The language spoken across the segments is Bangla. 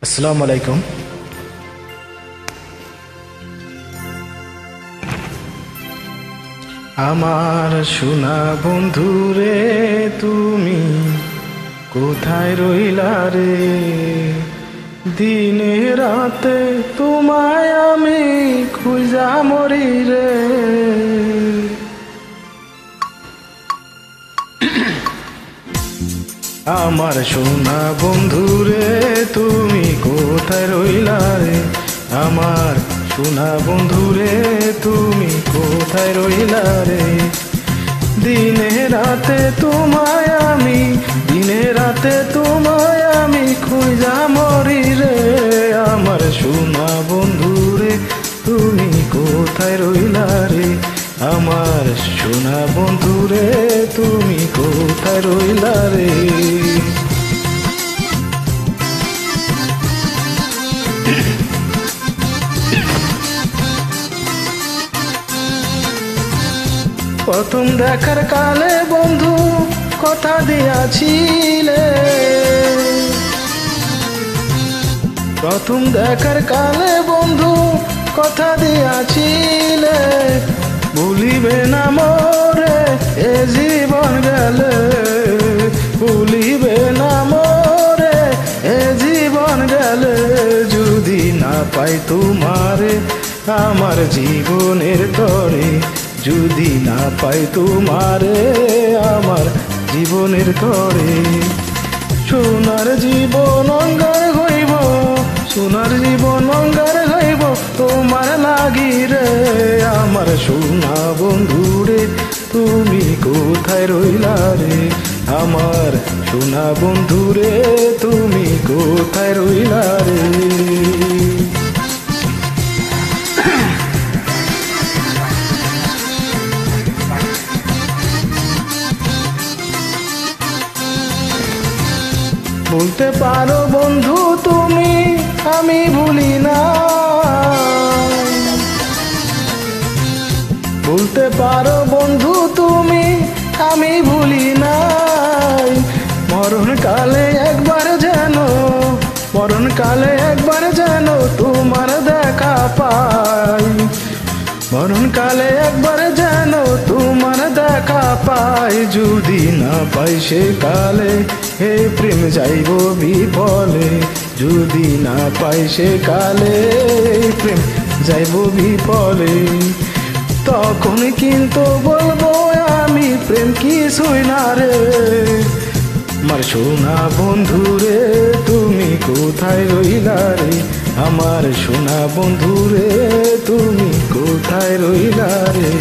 আসসালামু আলাইকুম। আমার সোনা বন্ধুরে তুমি কোথায় রইলা রে? দিনে রাতে তোমায় আমি খুঁজা মরি রে। আমার সোনা বন্ধুরে তুমি কোথায় রইলা রে? আমার সোনা বন্ধুরে তুমি কোথায় রইলা রে? দিনে রাতে তোমায় আমি খুঁজা মরি রে। আমার সোনা বন্ধুরে তুমি কোথায় রইলা রে? আমার সোনা বন্ধুরে তুমি কোথায় রইলা রে? প্রথম দেখার কালে বন্ধু কথা দিয়াছিলে, প্রথম দেখার কালে বন্ধু কথা দিয়াছিলে, ভুলিবে না মোরে এ জীবন গেলে, ভুলিবে না মোরে এ জীবন গেলে। যদি না পাই তোমারে আমার জীবনের তরে, যদি না পাই তোমারে আমার জীবনের তরে। সোনার জীবন অঙ্গার হইব, সোনার জীবন অঙ্গার হইব তোমার লাগি রে। আমার সোনা বন্ধুরে তুমি কোথায় রইলা রে? আমার সোনা বন্ধুরে তুমি কোথায় রইলা রে? বলতে পারো বন্ধু তুমি আমি ভুলি না, বলতে পারো বন্ধু তুমি আমি ভুলি নাই। মরণকালে একবার যেন, মরণকালে একবার যেন তোমার দেখা পাই, মরণকালে একবার যেন তোমার দেখা পাই। যদি না পাই সে কালে হে প্রেম যাইব বিফলে, যদি না পাই সে কালে প্রেম যাইব বিফলে। তখন কিন্তু বলবো আমি প্রেম কিছুই না রে। আমার সোনা বন্ধুরে তুমি কোথায় রইলা রে? আমার সোনা বন্ধুরে তুমি কোথায় রইলা রে?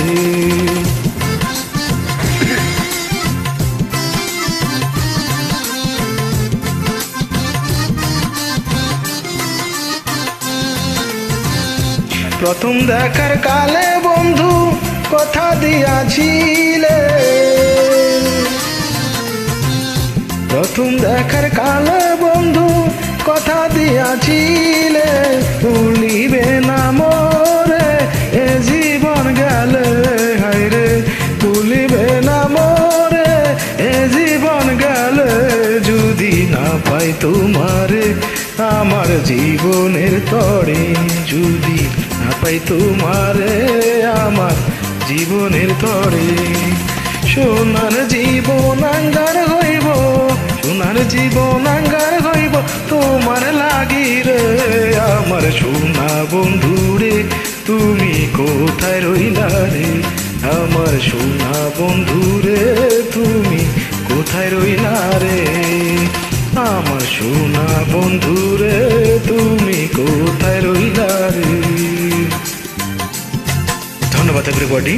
প্রথম দেখার কালে বন্ধু কথা দিয়াছিলে, প্রথম দেখার কালে বন্ধু কথা দিয়াছিলে, ভুলিবে না মোরে এ জীবন গেলে। হায়রে ভুলিবে না মোরে এ জীবন গেলে। যদি না পাই তোমারে আমার জীবনের তরে, যদি না পাই তোমারে আমার জীবনের তরে। সোনার জীবন আঙ্গার হইব, সোনার জীবন আঙ্গার হইব তোমার লাগি রে। আমার সোনা বন্ধুরে তুমি কোথায় রইলা রে? আমার সোনা বন্ধুরে তুমি কোথায় রইলা রে? আমার সোনা বন্ধুরে তুমি কোথায় রইলা রে? ধন্যবাদ এভরিবডি।